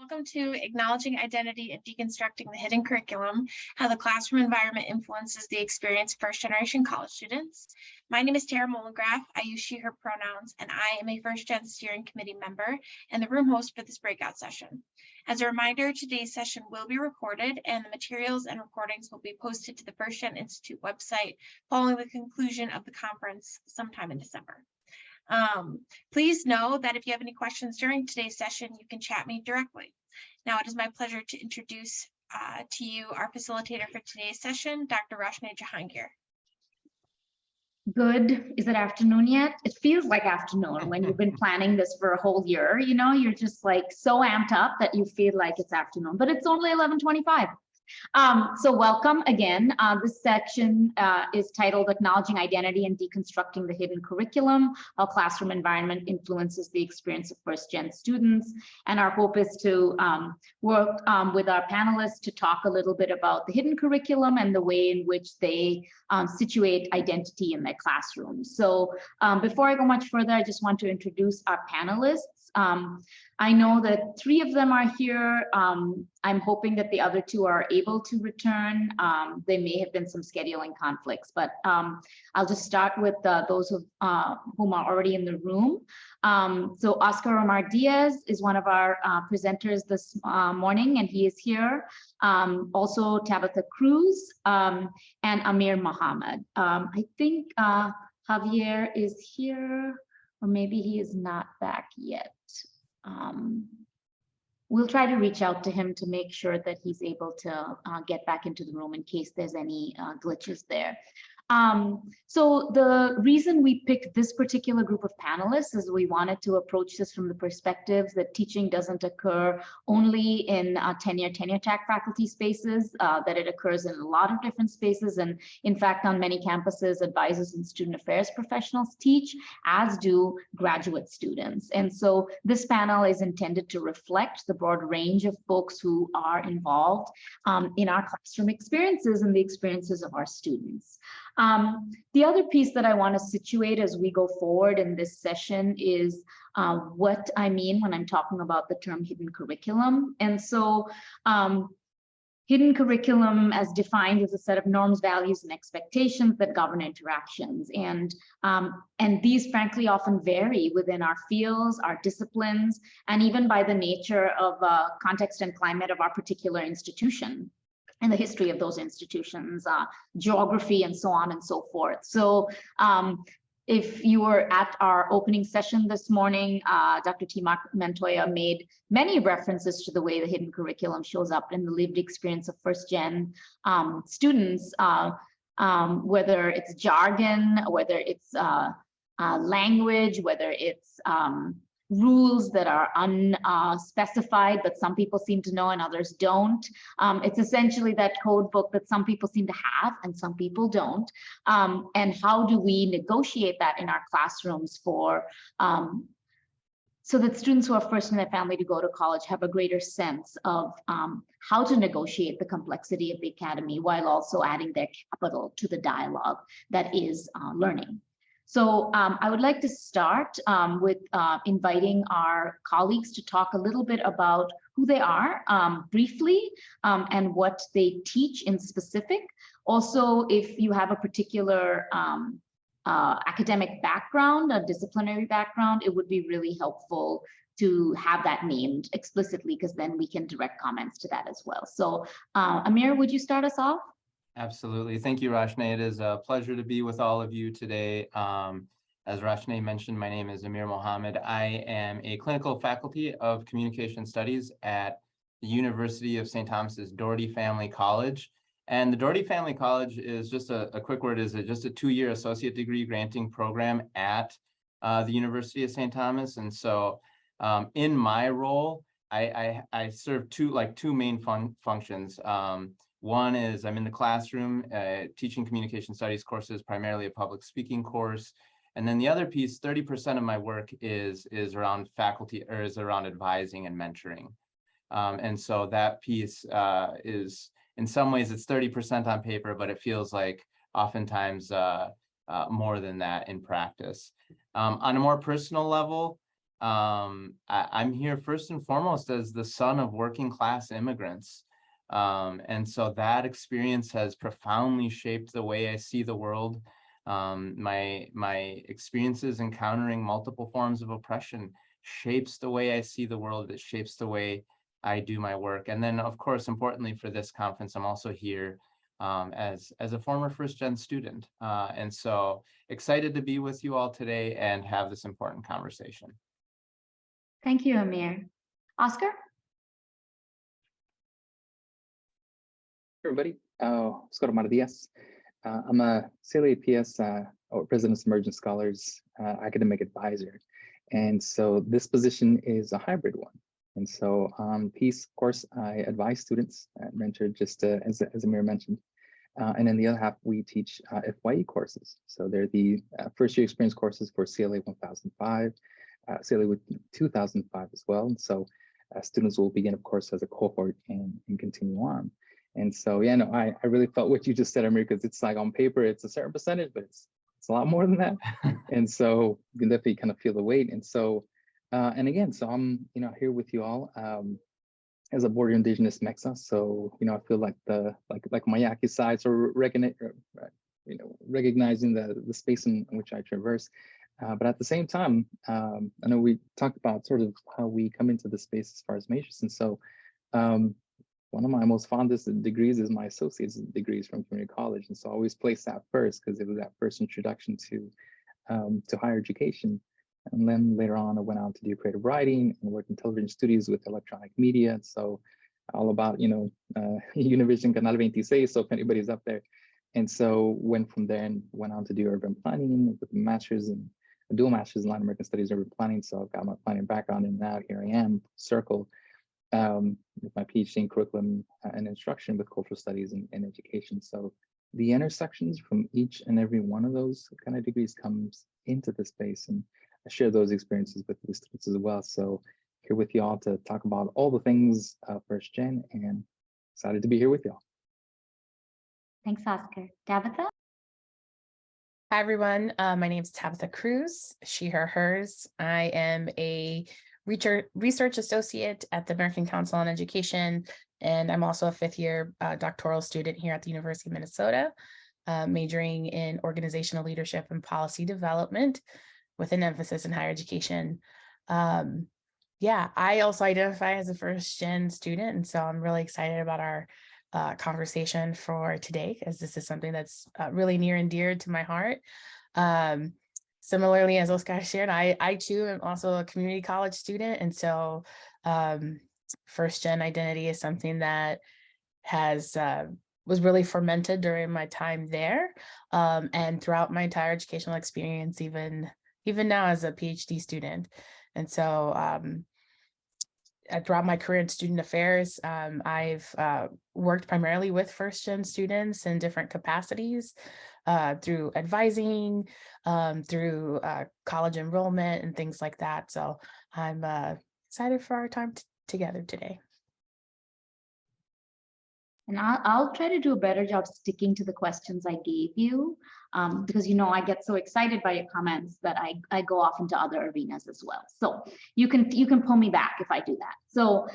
welcome to Acknowledging Identity and Deconstructing the Hidden Curriculum, How the Classroom Environment Influences the Experience of First-Generation College Students. My name is Tara Mollengrath. I use she, her pronouns, and I am a first-gen steering committee member and the room host for this breakout session. As a reminder, today's session will be recorded and the materials and recordings will be posted to the First Gen Institute website following the conclusion of the conference sometime in December. Please know that if you have any questions during today's session, you can chat me directly. Now it is my pleasure to introduce to you our facilitator for today's session, Dr. Rashné Jehangir. Good. Is it afternoon yet? It feels like afternoon when you've been planning this for a whole year. You know, you're just like so amped up that you feel like it's afternoon, but it's only 11:25. So welcome again. This section is titled Acknowledging Identity and Deconstructing the Hidden Curriculum, How Classroom Environment Influences the Experience of First-Gen Students. And our hope is to work with our panelists to talk a little bit about the hidden curriculum and the way in which they situate identity in their classrooms. So before I go much further, I just want to introduce our panelists. I know that 3 of them are here. I'm hoping that the other 2 are able to return. There may have been some scheduling conflicts, but I'll just start with those of whom are already in the room. So Omar Díaz is one of our presenters this morning, and he is here. Also Tabitha Cruz and Amir Mohamed. I think Javier is here, or maybe he is not back yet. We'll try to reach out to him to make sure that he's able to get back into the room in case there's any glitches there. So the reason we picked this particular group of panelists is we wanted to approach this from the perspective that teaching doesn't occur only in tenure track faculty spaces, that it occurs in a lot of different spaces. And in fact, on many campuses, advisors and student affairs professionals teach, as do graduate students. And so this panel is intended to reflect the broad range of folks who are involved in our classroom experiences and the experiences of our students. The other piece that I want to situate as we go forward in this session is what I mean when I'm talking about the term hidden curriculum. And so hidden curriculum, as defined, is a set of norms, values, and expectations that govern interactions. And these, frankly, often vary within our fields, our disciplines, and even by the nature of context and climate of our particular institution and the history of those institutions, geography, and so on and so forth. So if you were at our opening session this morning, Dr. T. Montoya made many references to the way the hidden curriculum shows up in the lived experience of first-gen students, whether it's jargon, whether it's language, whether it's rules that are unspecified, but some people seem to know and others don't. It's essentially that code book that some people seem to have and some people don't. And how do we negotiate that in our classrooms for so that students who are first in their family to go to college have a greater sense of how to negotiate the complexity of the academy while also adding their capital to the dialogue that is learning. So I would like to start with inviting our colleagues to talk a little bit about who they are briefly and what they teach in specific. Also, if you have a particular academic background, a disciplinary background, it would be really helpful to have that named explicitly, because then we can direct comments to that as well. So Amir, would you start us off? Absolutely. Thank you, Rashné. It is a pleasure to be with all of you today. As Rashné mentioned, my name is Amir Mohamed. I am a clinical faculty of communication studies at the University of St. Thomas's Doherty Family College. And the Doherty Family College is just a quick word, is just a 2-year associate degree granting program at the University of St. Thomas. And so in my role, I serve two main functions. One is I'm in the classroom teaching communication studies courses, primarily a public speaking course. And then the other piece, 30% of my work is around faculty, or is around advising and mentoring. And so that piece is, in some ways, it's 30% on paper, but it feels like oftentimes more than that in practice. On a more personal level, I'm here first and foremost as the son of working class immigrants. And so that experience has profoundly shaped the way I see the world. My experiences encountering multiple forms of oppression shapes the way I see the world. It shapes the way I do my work. And then, of course, importantly for this conference, I'm also here as a former first-gen student. And so excited to be with you all today and have this important conversation. Thank you, Amir. Oscar? Everybody, let's go to Omar Díaz. I'm a CLA PS or President's Emerging Scholars academic advisor. And so this position is a hybrid one. And so piece, of course, I advise students, mentor just as Amir mentioned. And then the other half, we teach FYE courses. So they're the first year experience courses for CLA 1005, CLA 2005 as well. And so students will begin, of course, as a cohort and continue on. And so, yeah, no, I really felt what you just said, Amir, because it's like on paper, it's a certain percentage, but it's a lot more than that. And so you can definitely kind of feel the weight. And so, and again, so I'm, here with you all as a border indigenous Mexa. So, I feel like like my Yaqui sides are recognizing the space in which I traverse. But at the same time, I know we talked about sort of how we come into the space as far as majors. And so, one of my most fondest degrees is my associate's degrees from community college. And so I always place that first because it was that first introduction to higher education. And then later on, I went on to do creative writing and worked in television studios with electronic media. And so all about, Univision Canal 26, so if anybody's up there. And so went from there and went on to do urban planning with a master's and a dual master's in Latin American Studies, urban planning. So I've got my planning background, and now here I am, circle. With my Ph.D. in curriculum and instruction with cultural studies and education. So the intersections from each and every one of those kind of degrees comes into the space, and I share those experiences with the students as well. So here with y'all to talk about all the things first gen, and excited to be here with y'all. Thanks, Oscar. Tabitha? Hi, everyone. My name is Tabitha Cruz, she, her, hers. I am a research associate at the American Council on Education, and I'm also a fifth-year doctoral student here at the University of Minnesota, majoring in organizational leadership and policy development with an emphasis in higher education. Yeah, I also identify as a first-gen student, and so I'm really excited about our conversation for today, as this is something that's really near and dear to my heart. Similarly, as Oscar shared, I too am also a community college student. And so first gen identity is something that was really fermented during my time there. And throughout my entire educational experience, even now as a PhD student. And so throughout my career in student affairs, I've worked primarily with first gen students in different capacities, through advising, through college enrollment and things like that. So I'm excited for our time together today. And I'll try to do a better job sticking to the questions I gave you, because I get so excited by your comments that I go off into other arenas as well. So you can pull me back if I do that. So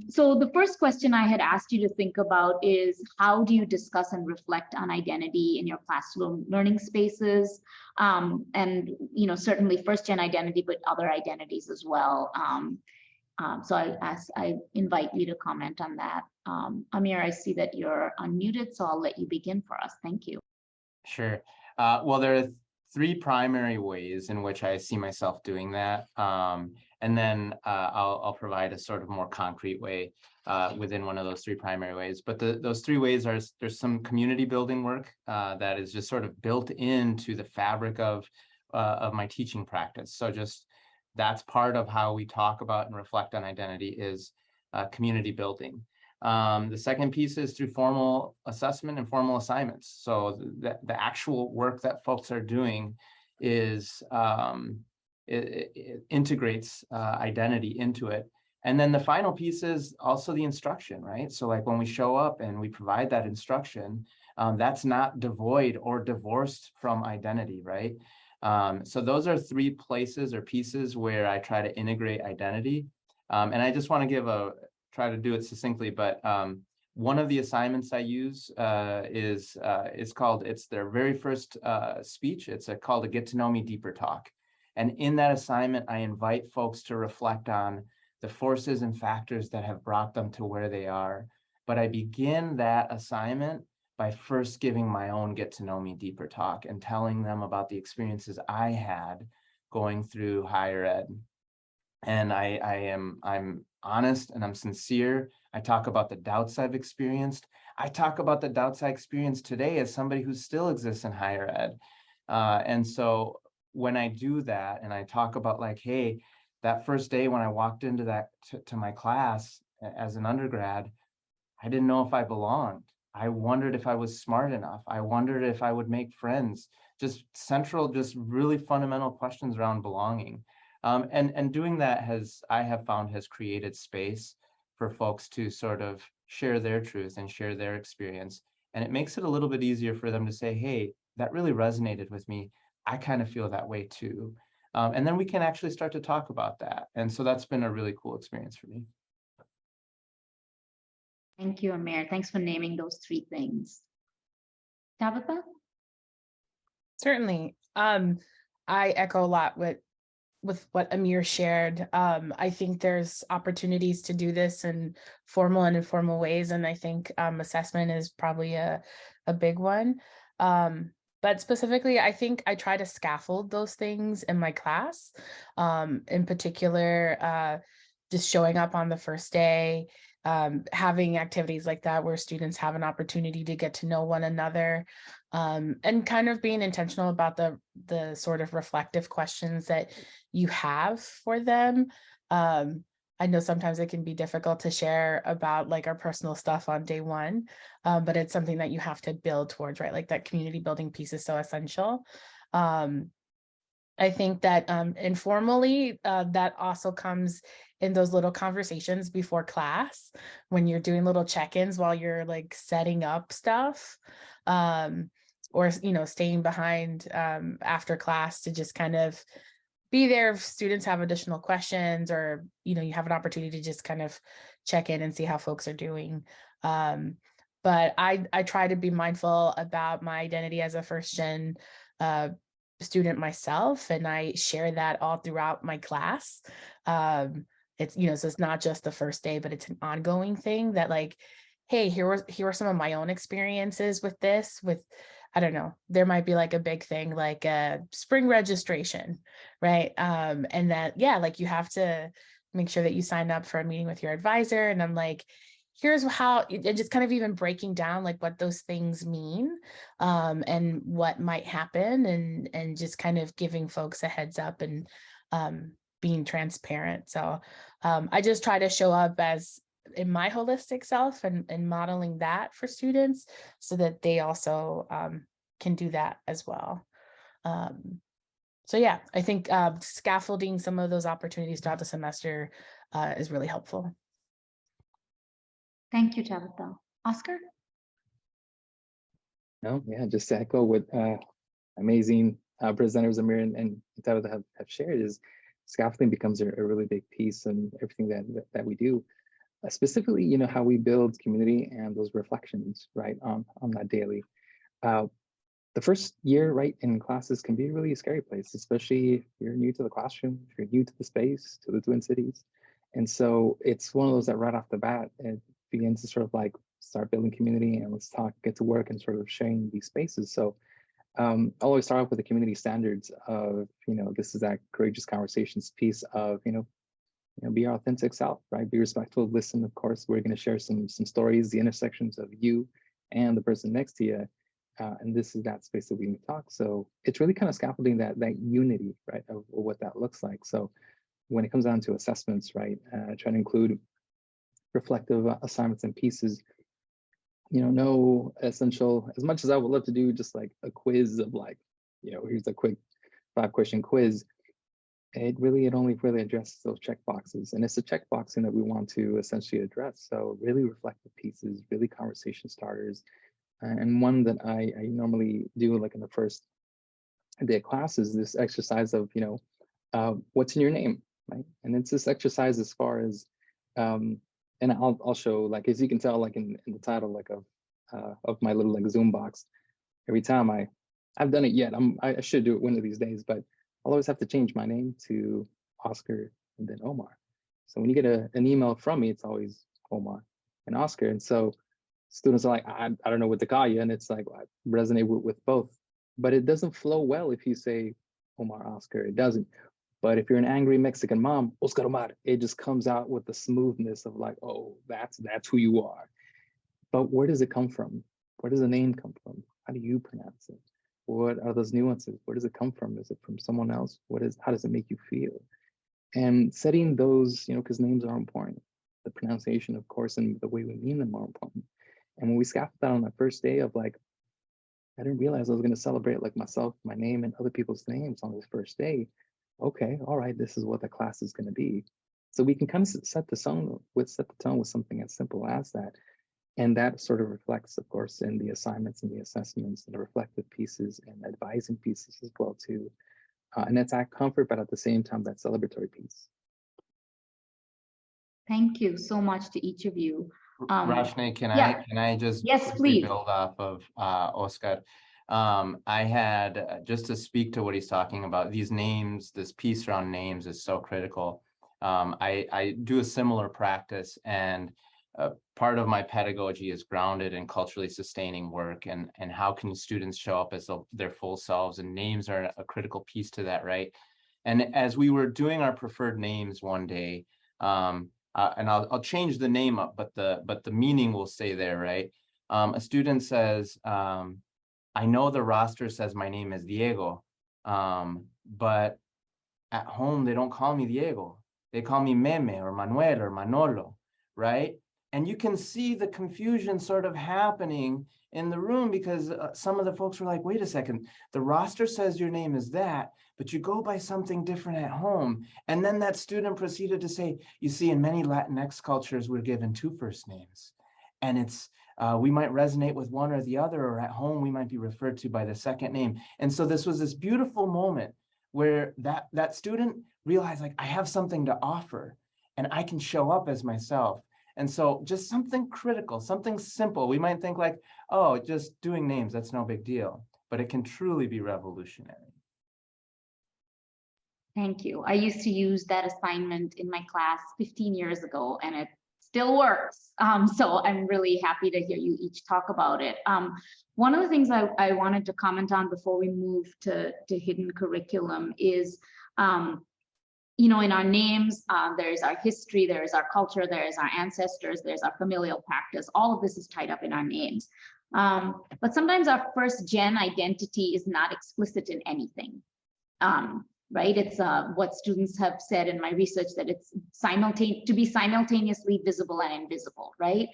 so the first question I had asked you to think about is, how do you discuss and reflect on identity in your classroom learning spaces? And certainly first gen identity, but other identities as well. So I invite you to comment on that. Amir, I see that you're unmuted, so I'll let you begin for us. Thank you. Sure. Well, there are three primary ways in which I see myself doing that. And then I'll provide a sort of more concrete way within one of those three primary ways. But those three ways are, there's some community building work that is just sort of built into the fabric of my teaching practice. So just that's part of how we talk about and reflect on identity is community building. The second piece is through formal assessment and formal assignments. So the actual work that folks are doing is it integrates identity into it. And then the final piece is also the instruction, right? So like when we show up and we provide that instruction, that's not devoid or divorced from identity, right? So those are three places or pieces where I try to integrate identity. And I just want to try to do it succinctly, but one of the assignments I use is it's their very first speech. It's called a Get to Know Me Deeper talk. And in that assignment, I invite folks to reflect on the forces and factors that have brought them to where they are. But I begin that assignment by first giving my own Get to Know Me Deeper talk and telling them about the experiences I had going through higher ed. And I'm honest and I'm sincere. I talk about the doubts I've experienced. I talk about the doubts I experienced today as somebody who still exists in higher ed. And so when I do that and I talk about like, hey, that first day when I walked into to my class as an undergrad, I didn't know if I belonged. I wondered if I was smart enough. I wondered if I would make friends. Just really fundamental questions around belonging. And doing that I have found has created space for folks to sort of share their truth and share their experience. And it makes it a little bit easier for them to say, hey, that really resonated with me. I kind of feel that way too. And then we can actually start to talk about that. And so that's been a really cool experience for me. Thank you, Amir. Thanks for naming those three things. Tabitha? Certainly. I echo a lot with what Amir shared. I think there's opportunities to do this in formal and informal ways, and I think assessment is probably a big one. But specifically, I think I try to scaffold those things in my class. In particular, just showing up on the first day, having activities like that where students have an opportunity to get to know one another, and kind of being intentional about the sort of reflective questions that you have for them. I know sometimes it can be difficult to share about like our personal stuff on day one, but it's something that you have to build towards, right? Like that community building piece is so essential. I think that informally, that also comes in those little conversations before class, when you're doing little check-ins while you're like setting up stuff, or, you know, staying behind after class to just kind of be there if students have additional questions, or, you know, you have an opportunity to just kind of check in and see how folks are doing. But I try to be mindful about my identity as a first gen student myself, and I share that all throughout my class. It's, you know, so it's not just the first day, but it's an ongoing thing that like, hey, here were some of my own experiences with this, with, I don't know, there might be like a big thing like a spring registration, right? And that, yeah, like you have to make sure that you sign up for a meeting with your advisor. And I'm like, here's how, and just kind of even breaking down like what those things mean, and what might happen, and just kind of giving folks a heads up, and being transparent. So I just try to show up as in my holistic self, and modeling that for students so that they also can do that as well. So yeah, I think scaffolding some of those opportunities throughout the semester is really helpful. Thank you, Tabitha. Oscar? No, yeah, just to echo what amazing presenters Amir and Tabitha have shared, is scaffolding becomes a really big piece in everything that we do. Specifically, you know, how we build community and those reflections, right, on that daily. The first year, right, in classes can be really a scary place, especially if you're new to the classroom, if you're new to the space, to the Twin Cities. And so it's one of those that right off the bat, it begins to sort of like start building community, and let's get to work and sort of sharing these spaces. So I'll always start off with the community standards of, you know, this is that courageous conversations piece of, you know, be your authentic self, right? Be respectful, listen, of course. We're going to share some stories, the intersections of you and the person next to you. And this is that space that we can talk. So it's really kind of scaffolding that unity, right, of what that looks like. So when it comes down to assessments, right, try to include reflective assignments and pieces. You know, no essential, as much as I would love to do just like a quiz of like, you know, here's a quick 5-question quiz. It only really addresses those check boxes, and it's the check boxing that we want to essentially address. So really reflective pieces, really conversation starters, and one that I normally do like in the first the class is this exercise of, what's in your name, right? And it's this exercise as far as, and I'll show, like, as you can tell, like in the title, like of my little like Zoom box, every time I've done it yet, I should do it one of these days, but I'll always have to change my name to Oscar and then Omar. So when you get an email from me, it's always Omar and Oscar. And so students are like, I don't know what to call you. And it's like, I resonate with both, but it doesn't flow well if you say Omar, Oscar, it doesn't. But if you're an angry Mexican mom, Oscar Omar, it just comes out with the smoothness of like, oh, that's who you are. But where does it come from? Where does the name come from? How do you pronounce it? What are those nuances? Where does it come from? Is it from someone else? How does it make you feel? And setting those, because names are important. The pronunciation, of course, and the way we mean them are important. And when we scaffolded that on that first day of like, I didn't realize I was going to celebrate like myself, my name, and other people's names on this first day. Okay, all right, this is what the class is going to be. So we can kind of set the tone with something as simple as that. And that sort of reflects, of course, in the assignments and the assessments and the reflective pieces and advising pieces as well too. And that's that comfort, but at the same time, that celebratory piece. Thank you so much to each of you. Rashné, can I just yes, please build off of Oscar? I had, just to speak to what he's talking about, these names, this piece around names is so critical. I do a similar practice, and part of my pedagogy is grounded in culturally sustaining work, and how can students show up as their full selves, and names are a critical piece to that, right? And as we were doing our preferred names one day, and I'll change the name up, but the meaning will stay there, right? A student says, I know the roster says my name is Diego, but at home they don't call me Diego. They call me Meme or Manuel or Manolo, right? And you can see the confusion sort of happening in the room, because some of the folks were like, wait a second, the roster says your name is that, but you go by something different at home. And then that student proceeded to say, you see, in many Latinx cultures, we're given two first names. And it's, we might resonate with one or the other, or at home, we might be referred to by the second name. And so this was this beautiful moment where that student realized, like, I have something to offer and I can show up as myself. And so just something critical, something simple. We might think like, oh, just doing names, that's no big deal, but it can truly be revolutionary. Thank you. I used to use that assignment in my class 15 years ago, and it still works. So I'm really happy to hear you each talk about it. One of the things I wanted to comment on before we move to hidden curriculum is, in our names, there's our history, there's our culture, there's our ancestors, there's our familial practice. All of this is tied up in our names. But sometimes our first gen identity is not explicit in anything, right? It's what students have said in my research, that it's to be simultaneously visible and invisible, right?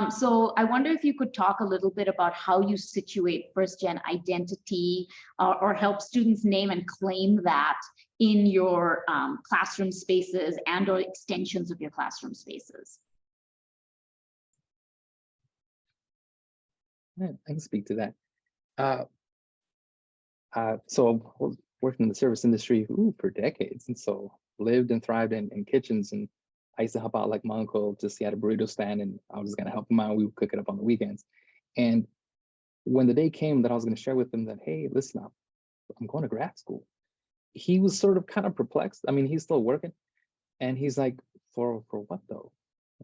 So I wonder if you could talk a little bit about how you situate first gen identity, or help students name and claim that in your classroom spaces and or extensions of your classroom spaces. Yeah, I can speak to that. So I was working in the service industry for decades, and so lived and thrived in kitchens. And I used to help out, like my uncle just he had a burrito stand, and I was just gonna help him out. We would cook it up on the weekends. And when the day came that I was gonna share with him that, hey, listen, I'm going to grad school, he was sort of kind of perplexed. I mean, he's still working, and he's like, for what though?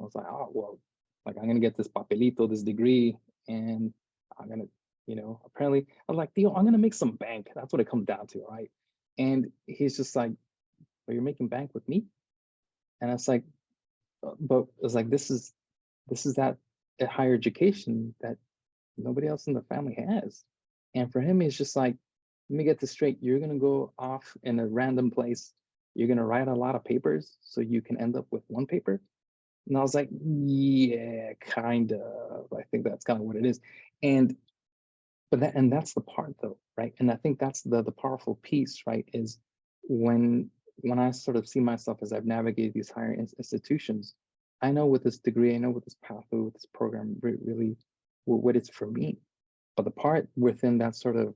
I was like, oh, well, like I'm gonna get this papelito, this degree, and I'm gonna, apparently I was like, Theo, I'm gonna make some bank. That's what it comes down to, right? And he's just like, well, you're making bank with me? And I was like, but it's like, this is that higher education that nobody else in the family has. And for him, it's just like, let me get this straight. You're going to go off in a random place. You're going to write a lot of papers so you can end up with one paper. And I was like, yeah, kind of. I think that's kind of what it is. And that's the part though, right? And I think that's the powerful piece, right? Is when I sort of see myself as I've navigated these higher institutions, I know with this degree, I know with this pathway, with this program, really what it's for me. But the part within that sort of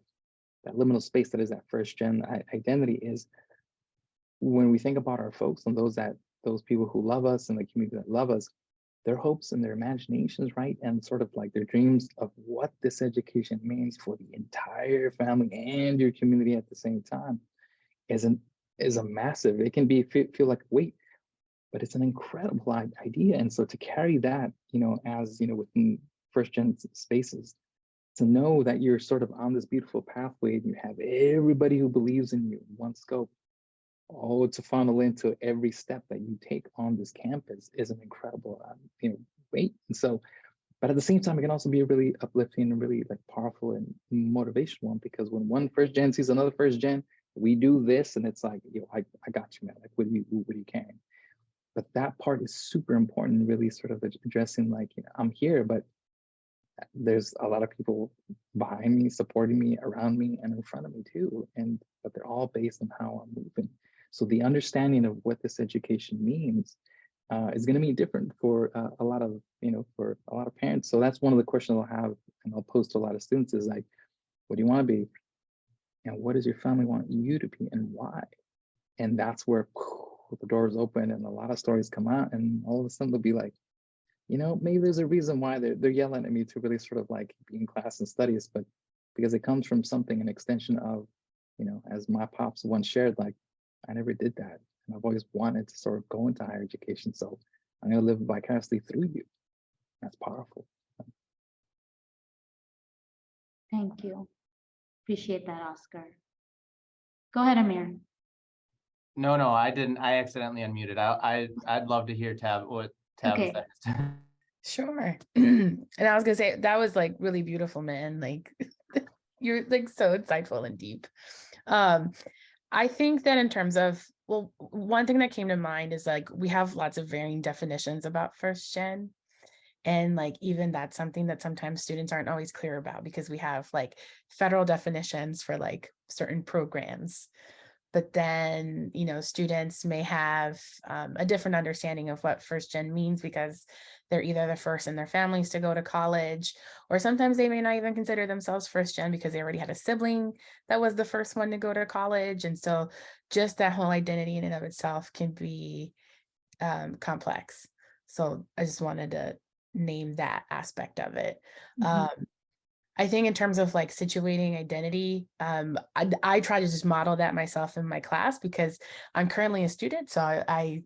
that liminal space that is that first gen identity is when we think about our folks and those people who love us and the community that love us, their hopes and their imaginations, right? And sort of like their dreams of what this education means for the entire family and your community at the same time is a massive, it can be feel like weight, but it's an incredible idea. And so to carry that, as within first gen spaces, to know that you're sort of on this beautiful pathway and you have everybody who believes in you in one scope, all to funnel into every step that you take on this campus is an incredible, weight. And so, but at the same time, it can also be a really uplifting and really like powerful and motivational one, because when one first gen sees another first gen, we do this, and it's like, I got you, man. Like, what are you carrying? But that part is super important, really sort of addressing like, I'm here, but there's a lot of people behind me, supporting me, around me, and in front of me too. But they're all based on how I'm moving. So the understanding of what this education means is going to be different for a lot of, for a lot of parents. So that's one of the questions I'll have, and I'll pose to a lot of students is like, what do you want to be? And what does your family want you to be, and why? And that's where the doors open and a lot of stories come out, and all of a sudden they'll be like, maybe there's a reason why they're yelling at me to really sort of like be in class and studies, but because it comes from something, an extension of, as my pops once shared, like, I never did that. And I've always wanted to sort of go into higher education. So I'm going to live vicariously through you. That's powerful. Thank you. Appreciate that, Oscar. Go ahead, Amir. No, I didn't. I accidentally unmuted. I'd love to hear what Tab Okay. says. Sure. And I was gonna say that was like really beautiful, man. Like you're like so insightful and deep. I think that in terms of, well, one thing that came to mind is like we have lots of varying definitions about first gen. And like even that's something that sometimes students aren't always clear about, because we have like federal definitions for like certain programs. But then, students may have a different understanding of what first gen means because they're either the first in their families to go to college, or sometimes they may not even consider themselves first gen because they already had a sibling that was the first one to go to college. And so just that whole identity in and of itself can be complex. So I just wanted to name that aspect of it. Mm-hmm. I think in terms of like situating identity, I try to just model that myself in my class because I'm currently a student. So I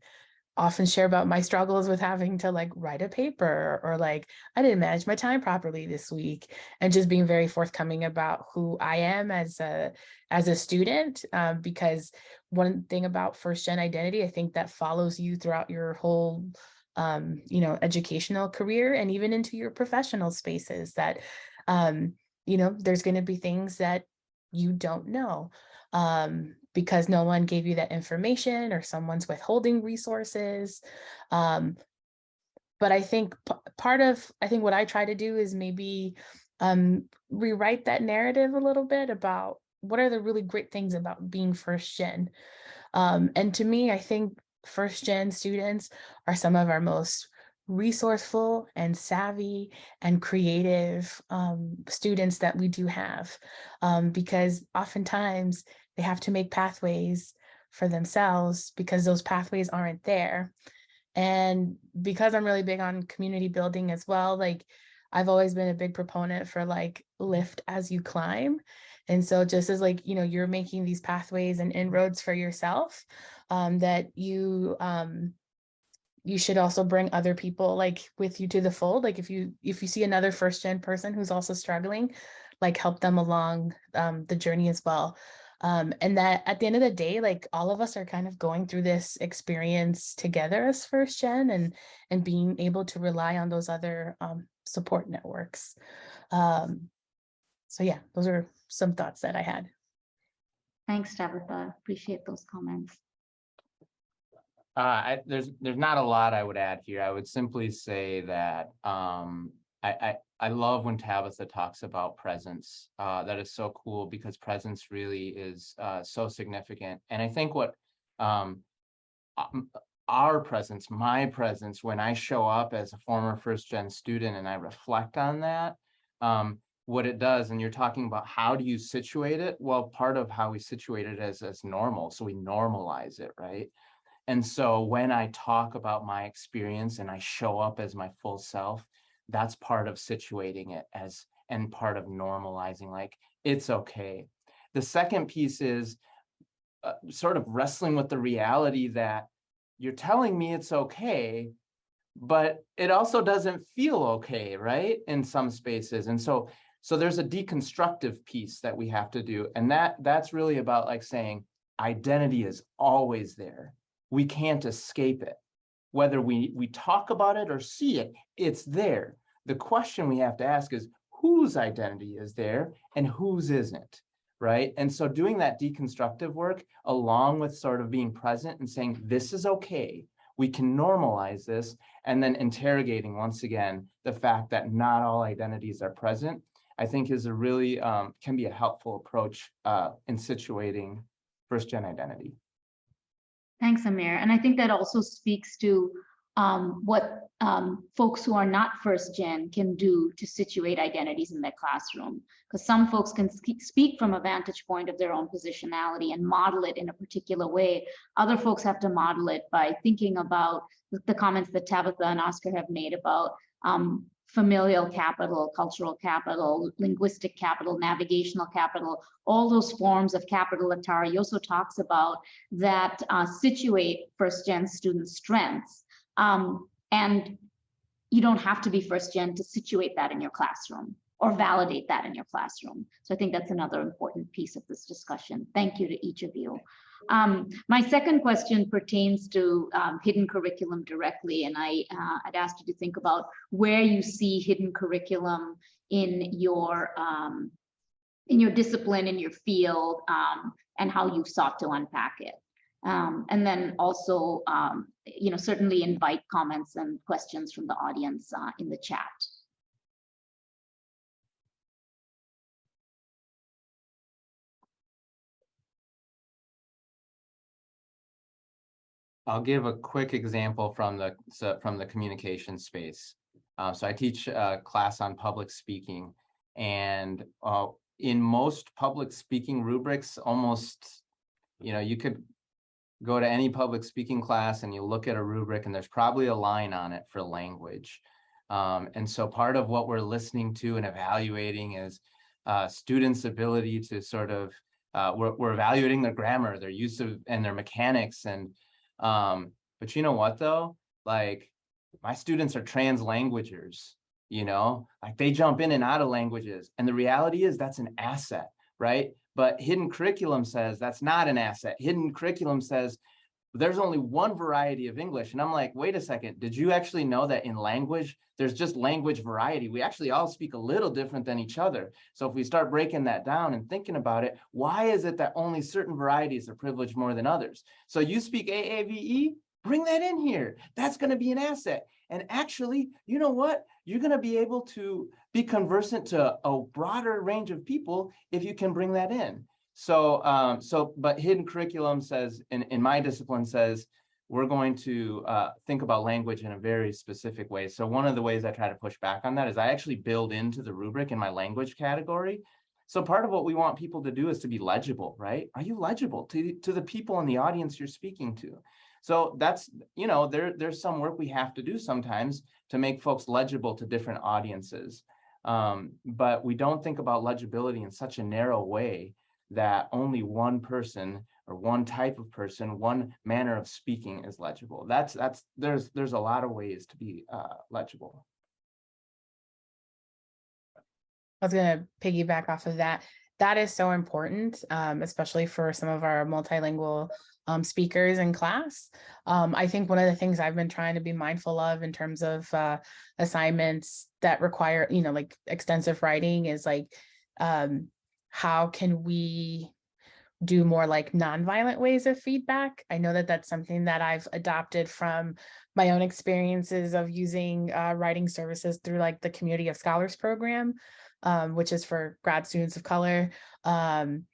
often share about my struggles with having to like write a paper, or like I didn't manage my time properly this week, and just being very forthcoming about who I am as a student. Because one thing about first gen identity, I think that follows you throughout your whole educational career and even into your professional spaces, that there's going to be things that you don't know because no one gave you that information, or someone's withholding resources. But I think I think what I try to do is maybe rewrite that narrative a little bit about what are the really great things about being first gen. And to me, I think first gen students are some of our most resourceful and savvy and creative students that we do have, because oftentimes they have to make pathways for themselves because those pathways aren't there. And because I'm really big on community building as well, like I've always been a big proponent for like lift as you climb. And so just as like, you're making these pathways and inroads for yourself, that you should also bring other people like with you to the fold. Like if you see another first gen person who's also struggling, like help them along the journey as well. And that at the end of the day, like all of us are kind of going through this experience together as first gen, and being able to rely on those other support networks. So yeah, those are some thoughts that I had. Thanks, Tabitha. Appreciate those comments. There's not a lot I would add here. I would simply say that I love when Tabitha talks about presence. That is so cool, because presence really is so significant. And I think what our presence, my presence, when I show up as a former first gen student and I reflect on that, what it does, and you're talking about how do you situate it? Well, part of how we situate it is as normal. So we normalize it, right? And so when I talk about my experience and I show up as my full self, that's part of situating it as, and part of normalizing, like, it's okay. The second piece is sort of wrestling with the reality that you're telling me it's okay, but it also doesn't feel okay, right? In some spaces. And so there's a deconstructive piece that we have to do. And that's really about like saying identity is always there. We can't escape it. Whether we talk about it or see it, it's there. The question we have to ask is whose identity is there and whose isn't, right? And so doing that deconstructive work along with sort of being present and saying, this is okay, we can normalize this, and then interrogating once again the fact that not all identities are present, I think is a really, can be a helpful approach in situating first-gen identity. Thanks, Amir. And I think that also speaks to what folks who are not first gen can do to situate identities in their classroom. Because some folks can speak from a vantage point of their own positionality and model it in a particular way. Other folks have to model it by thinking about the comments that Tabitha and Oscar have made about familial capital, cultural capital, linguistic capital, navigational capital, all those forms of capital that Tara Yoso talks about that situate first-gen students' strengths. And you don't have to be first-gen to situate that in your classroom or validate that in your classroom. So I think that's another important piece of this discussion. Thank you to each of you. My second question pertains to hidden curriculum directly, and I'd asked you to think about where you see hidden curriculum in your discipline, in your field, and how you sought to unpack it. And then also, certainly invite comments and questions from the audience in the chat. I'll give a quick example from the communication space. So I teach a class on public speaking, and in most public speaking rubrics, almost, you could go to any public speaking class and you look at a rubric and there's probably a line on it for language. And so part of what we're listening to and evaluating is students' ability to sort of, we're evaluating their grammar, their use of, and their mechanics. And but you know what though, like my students are trans languagers, like they jump in and out of languages, and the reality is that's an asset, right? But hidden curriculum says that's not an asset. Hidden curriculum says there's only one variety of English. And I'm like, wait a second, did you actually know that in language, there's just language variety? We actually all speak a little different than each other. So if we start breaking that down and thinking about it, why is it that only certain varieties are privileged more than others? So you speak AAVE, bring that in here. That's going to be an asset. And actually, you know what? You're going to be able to be conversant to a broader range of people if you can bring that in. So, but hidden curriculum says, in my discipline says, we're going to think about language in a very specific way. So one of the ways I try to push back on that is I actually build into the rubric in my language category. So part of what we want people to do is to be legible, right? Are you legible to the people in the audience you're speaking to? So that's, there's some work we have to do sometimes to make folks legible to different audiences. But we don't think about legibility in such a narrow way that only one person or one type of person, one manner of speaking is legible. There's a lot of ways to be legible. I was going to piggyback off of that. That is so important, especially for some of our multilingual speakers in class. I think one of the things I've been trying to be mindful of in terms of assignments that require, like extensive writing is like, how can we do more like nonviolent ways of feedback? I know that that's something that I've adopted from my own experiences of using writing services through like the Community of Scholars program, which is for grad students of color, and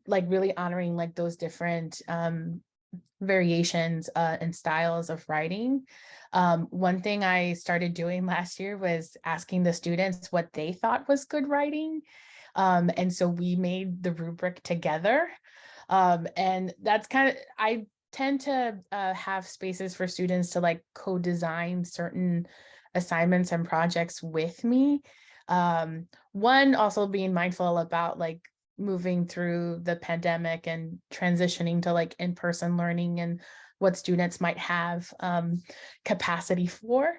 like really honoring like those different variations and styles of writing. One thing I started doing last year was asking the students what they thought was good writing. And so we made the rubric together. And that's kind of, I tend to have spaces for students to like co-design certain assignments and projects with me. One, also being mindful about like moving through the pandemic and transitioning to like in-person learning and what students might have capacity for.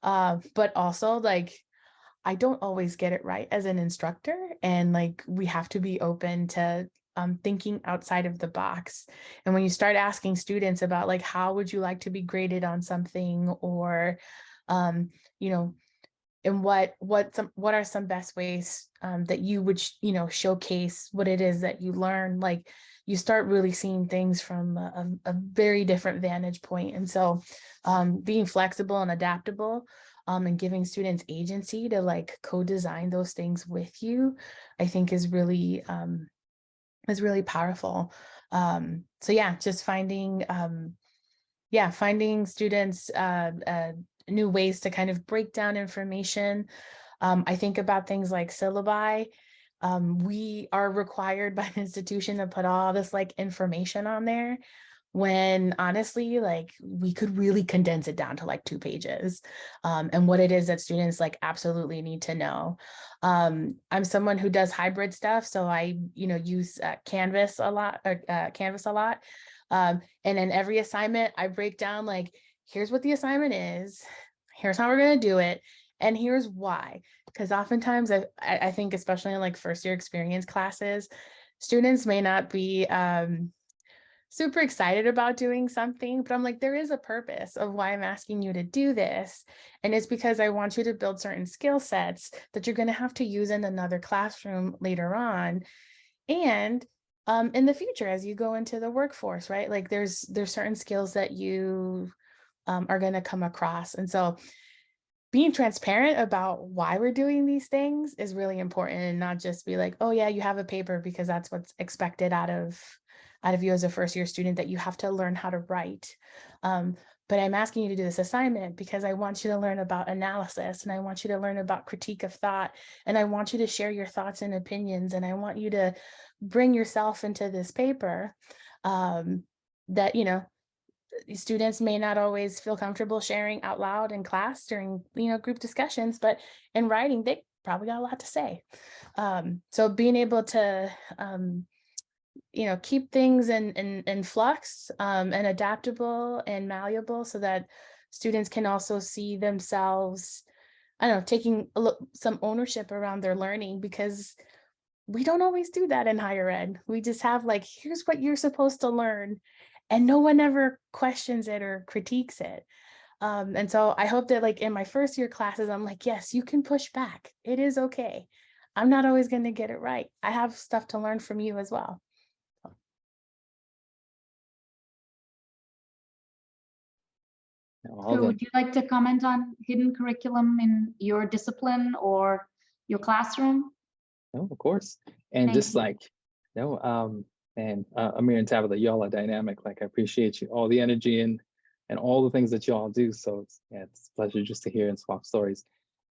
But also like, I don't always get it right as an instructor, and like we have to be open to thinking outside of the box. And when you start asking students about like, how would you like to be graded on something, or you know, and what are some best ways that you would showcase what it is that you learn, like you start really seeing things from a very different vantage point. And so being flexible and adaptable and giving students agency to like co-design those things with you, I think is really powerful. So yeah, just finding students new ways to kind of break down information. I think about things like syllabi. We are required by an institution to put all this like information on there, when honestly, like we could really condense it down to like 2 pages, and what it is that students like absolutely need to know. I'm someone who does hybrid stuff, so I use Canvas a lot. And in every assignment, I break down like, here's what the assignment is, here's how we're going to do it, and here's why. Because oftentimes I think, especially in like first year experience classes, students may not be super excited about doing something, but I'm like, there is a purpose of why I'm asking you to do this. And it's because I want you to build certain skill sets that you're going to have to use in another classroom later on. And in the future, as you go into the workforce, right? Like there's certain skills that you are going to come across. And so being transparent about why we're doing these things is really important, and not just be like, oh yeah, you have a paper because that's what's expected out of you as a first year student, that you have to learn how to write. But I'm asking you to do this assignment because I want you to learn about analysis, and I want you to learn about critique of thought, and I want you to share your thoughts and opinions, and I want you to bring yourself into this paper that students may not always feel comfortable sharing out loud in class during group discussions, but in writing they probably got a lot to say. So being able to keep things in flux and adaptable and malleable, so that students can also see themselves, I don't know, taking some ownership around their learning, because we don't always do that in higher ed. We just have like, here's what you're supposed to learn, and no one ever questions it or critiques it. And so I hope that like in my first year classes, I'm like, yes, you can push back. It is okay. I'm not always going to get it right. I have stuff to learn from you as well. So would you like to comment on hidden curriculum in your discipline or your classroom? No, of course. And just like, and Amir and Tabitha, y'all are dynamic. Like, I appreciate you, all the energy and all the things that y'all do. So it's a pleasure just to hear and swap stories.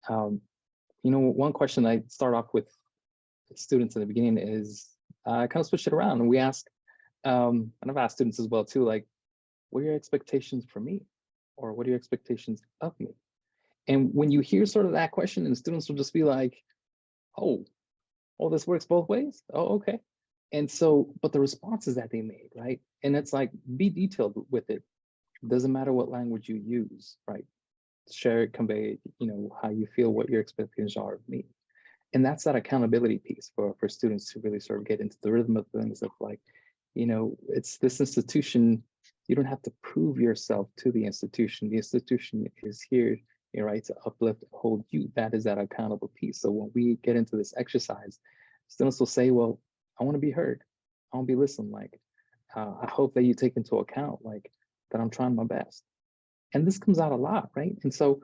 One question I start off with students in the beginning is I kind of switch it around, and we ask, and I've asked students as well too, like, what are your expectations for me? Or what are your expectations of me? And when you hear sort of that question, and students will just be like, oh, this works both ways? Oh, okay. And so, but the responses that they made, right? And it's like, be detailed with it. Doesn't matter what language you use, right? Share it, convey, how you feel, what your expectations are of me. And that's that accountability piece for students to really sort of get into the rhythm of things, of like, it's this institution. You don't have to prove yourself to the institution. The institution is here, right, to uplift, hold you. That is that accountable piece. So when we get into this exercise, students will say, well, I want to be heard. I want to be listened. Like, I hope that you take into account, like, that I'm trying my best. And this comes out a lot, right? And so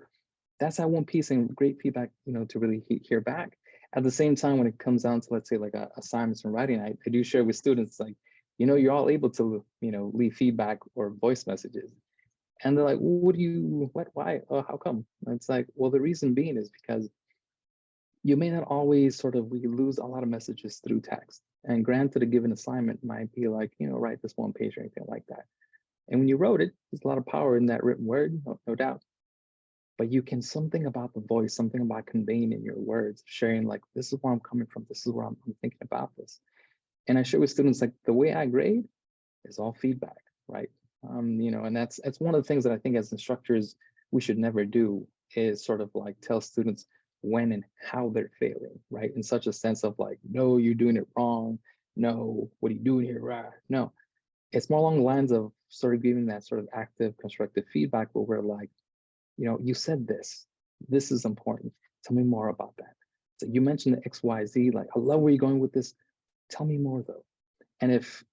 that's that one piece, and great feedback, to really hear back. At the same time, when it comes down to, let's say, like assignments and writing, I do share with students, like, you're all able to, leave feedback or voice messages. And they're like, why? Oh, how come? And it's like, well, the reason being is because you may not always we lose a lot of messages through text. And granted, a given assignment might be like, write this one page or anything like that. And when you wrote it, there's a lot of power in that written word, no doubt. But you can, something about the voice, something about conveying in your words, sharing like, this is where I'm coming from, this is where I'm thinking about this. And I share with students, like, the way I grade is all feedback, right? And that's one of the things that I think as instructors, we should never do, is like tell students when and how they're failing, right? In such a sense of like, no, you're doing it wrong. No, what are you doing here? Right? No, it's more along the lines of giving that active, constructive feedback where we're like, you said this is important. Tell me more about that. So you mentioned the X, Y, Z, like, I love where you're going with this. Tell me more though. And if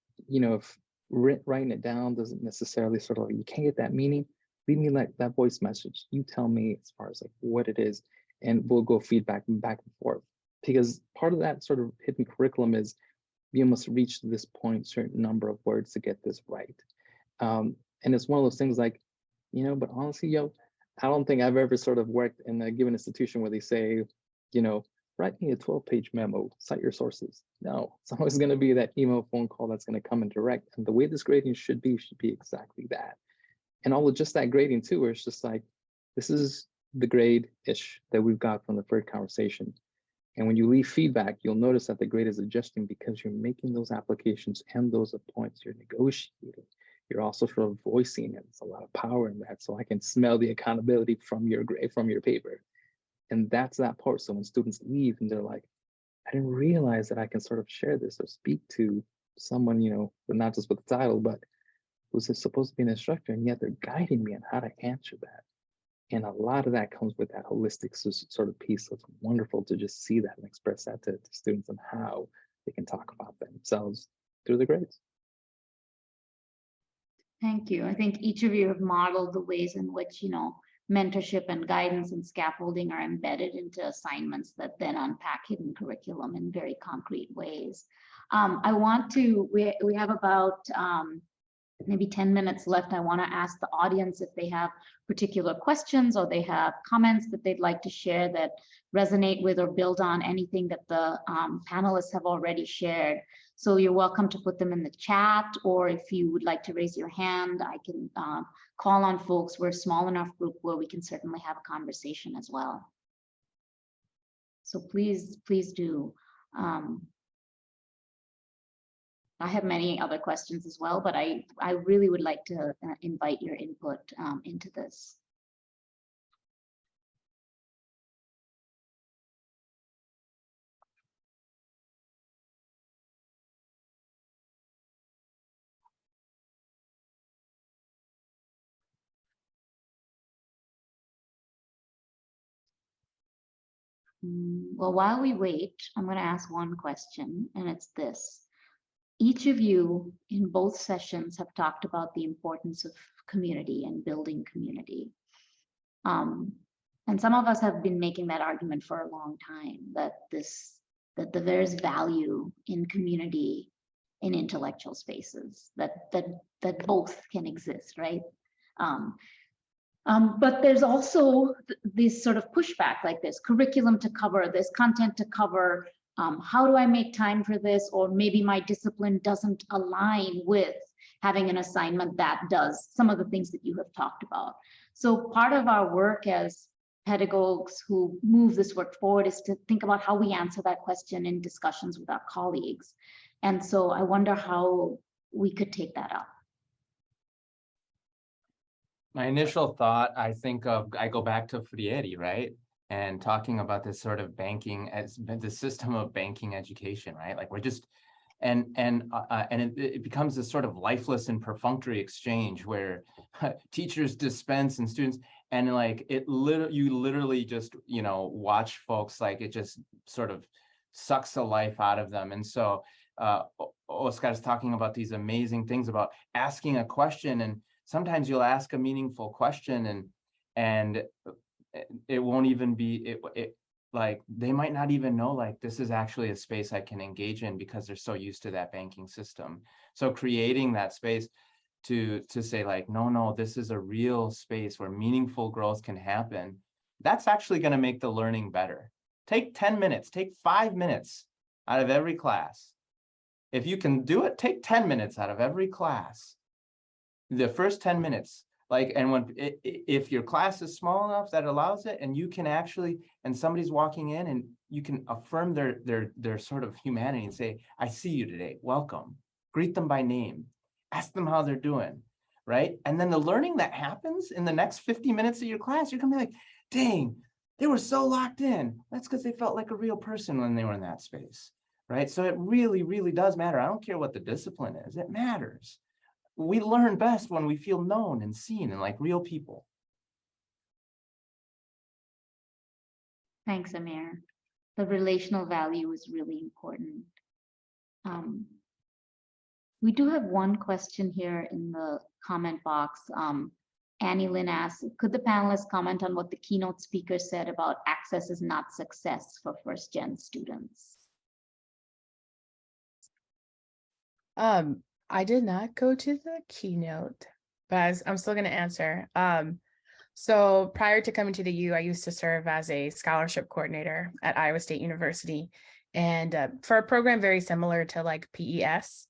writing it down doesn't necessarily you can't get that meaning, leave me like that voice message. You tell me as far as like what it is, and we'll go feedback back and forth. Because part of that hidden curriculum is you must reach this point, certain number of words to get this right. And it's one of those things like, but honestly, I don't think I've ever worked in a given institution where they say, write me a 12-page memo, cite your sources. No, it's always going to be that email, phone call that's going to come and direct. And the way this grading should be exactly that. And all of just that grading too, where it's just like, this is the grade-ish that we've got from the third conversation. And when you leave feedback, you'll notice that the grade is adjusting because you're making those applications and those points, you're negotiating. You're also voicing it. It's a lot of power in that. So I can smell the accountability from your grade, from your paper. And that's that part. So when students leave and they're like, I didn't realize that I can share this or speak to someone, but not just with the title, but who's supposed to be an instructor, and yet they're guiding me on how to answer that. And a lot of that comes with that holistic piece. So it's wonderful to just see that and express that to students and how they can talk about themselves through the grades. Thank you. I think each of you have modeled the ways in which, mentorship and guidance and scaffolding are embedded into assignments that then unpack hidden curriculum in very concrete ways. We have about maybe 10 minutes left. I want to ask the audience if they have particular questions or they have comments that they'd like to share that resonate with or build on anything that the panelists have already shared. So you're welcome to put them in the chat, or if you would like to raise your hand, I can call on folks. We're a small enough group where we can certainly have a conversation as well. So please do. I have many other questions as well, but I really would like to invite your input into this. Well, while we wait, I'm going to ask one question, and it's this. Each of you in both sessions have talked about the importance of community and building community. And some of us have been making that argument for a long time, that there's value in community in intellectual spaces, that both can exist, right? But there's also this pushback, like there's curriculum to cover, there's content to cover. How do I make time for this? Or maybe my discipline doesn't align with having an assignment that does some of the things that you have talked about. So part of our work as pedagogues who move this work forward is to think about how we answer that question in discussions with our colleagues. And so I wonder how we could take that up. My initial thought, I go back to Freire, right? And talking about this banking as the system of banking education, right? Like we're just, and it becomes this lifeless and perfunctory exchange where teachers dispense and students, and like you literally just, watch folks, like it just sucks the life out of them. And so Oscar is talking about these amazing things about asking a question, and sometimes you'll ask a meaningful question and it won't even be like they might not even know like this is actually a space I can engage in because they're so used to that banking system. So creating that space to say like, no, this is a real space where meaningful growth can happen. That's actually going to make the learning better. Take 10 minutes, take 5 minutes out of every class. If you can do it, take 10 minutes out of every class. The first 10 minutes, like, and if your class is small enough that allows it, and you can actually, and somebody's walking in and you can affirm their sort of humanity and say, I see you today, welcome, greet them by name, ask them how they're doing, right? And then the learning that happens in the next 50 minutes of your class, you're gonna be like, dang, they were so locked in. That's because they felt like a real person when they were in that space, right? So it really, really does matter. I don't care what the discipline is, it matters. We learn best when we feel known and seen and like real people. Thanks, Amir. The relational value is really important. We do have one question here in the comment box. Annie Lynn asks, could the panelists comment on what the keynote speaker said about access is not success for first-gen students? I did not go to the keynote, but I'm still going to answer. So prior to coming to the U, I used to serve as a scholarship coordinator at Iowa State University, and for a program very similar to like PES.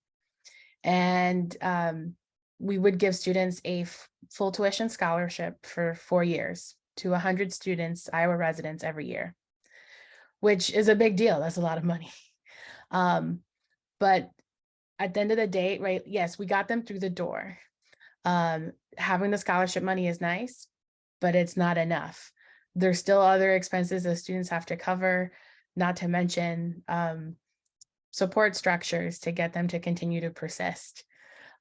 And we would give students a full tuition scholarship for 4 years to 100 students, Iowa residents every year, which is a big deal. That's a lot of money. But at the end of the day, right, yes, we got them through the door. Having the scholarship money is nice, but it's not enough. There's still other expenses that students have to cover, not to mention support structures to get them to continue to persist.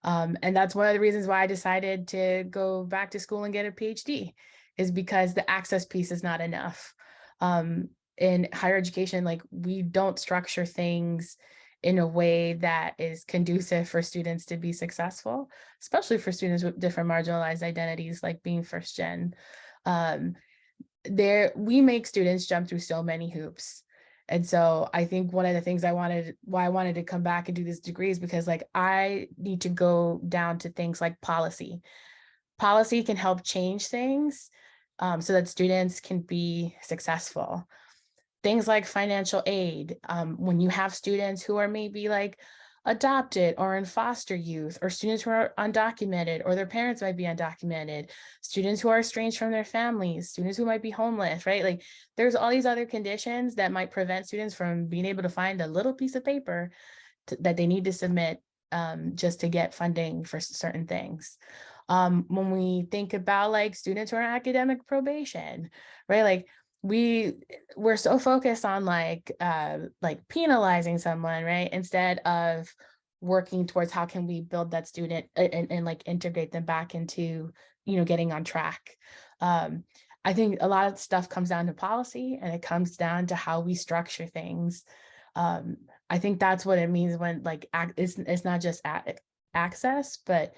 And that's one of the reasons why I decided to go back to school and get a PhD, is because the access piece is not enough. In higher education, like, we don't structure things in a way that is conducive for students to be successful, especially for students with different marginalized identities, like being first gen. We make students jump through so many hoops. And so I think one of the things why I wanted to come back and do this degree is because, like, I need to go down to things like policy. Policy can help change things so that students can be successful. Things like financial aid, when you have students who are maybe like adopted or in foster youth, or students who are undocumented, or their parents might be undocumented, students who are estranged from their families, students who might be homeless, right? Like, there's all these other conditions that might prevent students from being able to find a little piece of paper that they need to submit just to get funding for certain things. When we think about like students who are on academic probation, right? Like, we're so focused on like penalizing someone, right? Instead of working towards how can we build that student and like integrate them back into, getting on track. I think a lot of stuff comes down to policy, and it comes down to how we structure things. I think that's what it means when like it's not just access, but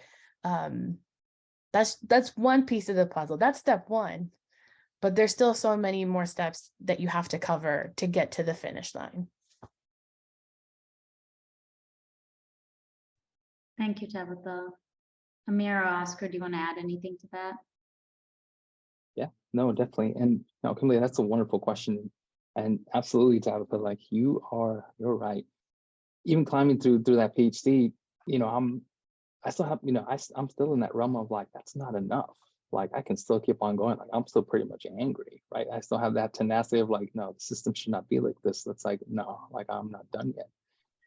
that's one piece of the puzzle. That's step one. But there's still so many more steps that you have to cover to get to the finish line. Thank you, Tabitha. Amir or Oscar, do you want to add anything to that? Yeah, no, definitely. And no, Kimberly, that's a wonderful question. And absolutely, Tabitha, like you're right. Even climbing through that PhD, I still have, I'm still in that realm of like, that's not enough. Like, I can still keep on going. Like, I'm still pretty much angry, right? I still have that tenacity of like, no, the system should not be like this. That's like, no, like, I'm not done yet.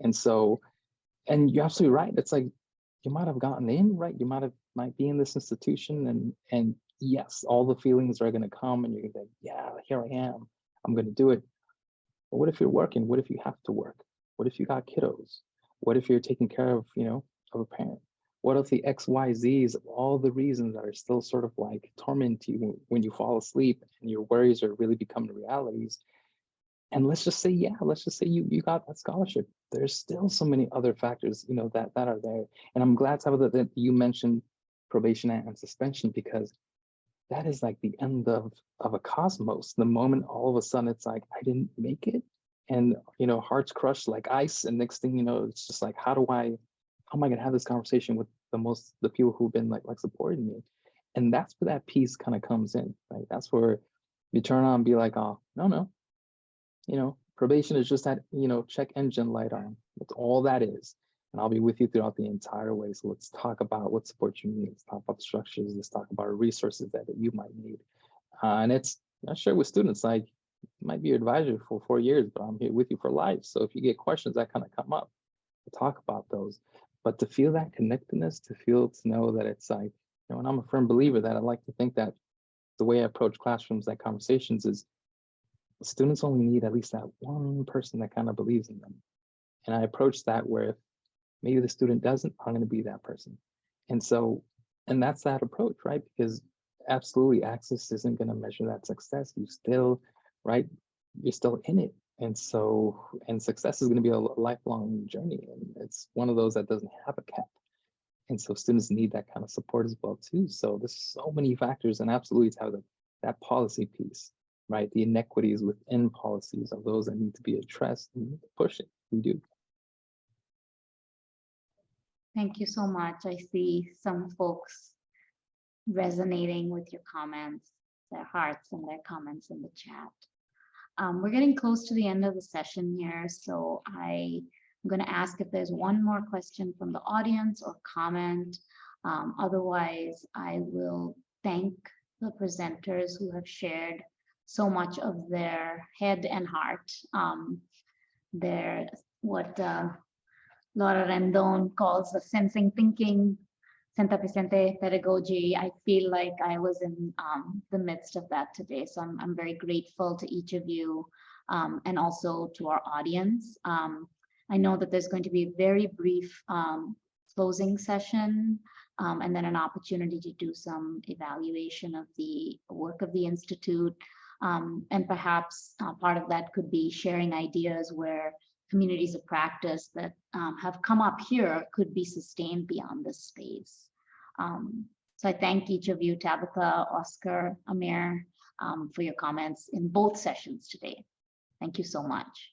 And so, and you're absolutely right. It's like, you might have gotten in, right? You might be in this institution, and yes, all the feelings are going to come, and you're going to think, yeah, here I am. I'm going to do it. But what if you're working? What if you have to work? What if you got kiddos? What if you're taking care of, of a parent? What if the XYZs of all the reasons that are still sort of like torment you when you fall asleep and your worries are really becoming realities? And let's just say, you got that scholarship. There's still so many other factors, that are there. And I'm glad, Tabitha, that you mentioned probation and suspension, because that is like the end of a cosmos. The moment all of a sudden it's like, I didn't make it. And, you know, hearts crushed like ice. And next thing you know, it's just like, how am I gonna have this conversation with the people who've been like supporting me? And that's where that piece kind of comes in, right? That's where you turn on and be like, oh, no, you know, probation is just that, you know, check engine light on. That's all that is. And I'll be with you throughout the entire way. So let's talk about what support you need. Let's talk about the structures. Let's talk about resources that you might need. And it's, I share with students, like, I might be your advisor for 4 years, but I'm here with you for life. So if you get questions that kind of come up, we'll talk about those. But to feel that connectedness, to know that it's like, you know, and I'm a firm believer that I like to think that the way I approach classrooms, like conversations, is students only need at least that one person that kind of believes in them. And I approach that where if maybe the student doesn't, I'm going to be that person. And so, and that's that approach, right? Because absolutely access isn't going to measure that success. You still, right? You're still in it. And so, and success is going to be a lifelong journey. And it's one of those that doesn't have a cap. And so students need that kind of support as well too. So there's so many factors, and absolutely to have that policy piece, right? The inequities within policies of those that need to be addressed and push it. We do. Thank you so much. I see some folks resonating with your comments, their hearts and their comments in the chat. We're getting close to the end of the session here, so I'm going to ask if there's one more question from the audience or comment. Otherwise, I will thank the presenters who have shared so much of their head and heart. What Laura Rendon calls the sensing thinking, Santa Vicente pedagogy. I feel like I was in the midst of that today. So I'm very grateful to each of you and also to our audience. I know that there's going to be a very brief closing session and then an opportunity to do some evaluation of the work of the Institute. And perhaps part of that could be sharing ideas where communities of practice that have come up here could be sustained beyond this space. So I thank each of you, Tabitha, Oscar, Amir, for your comments in both sessions today. Thank you so much.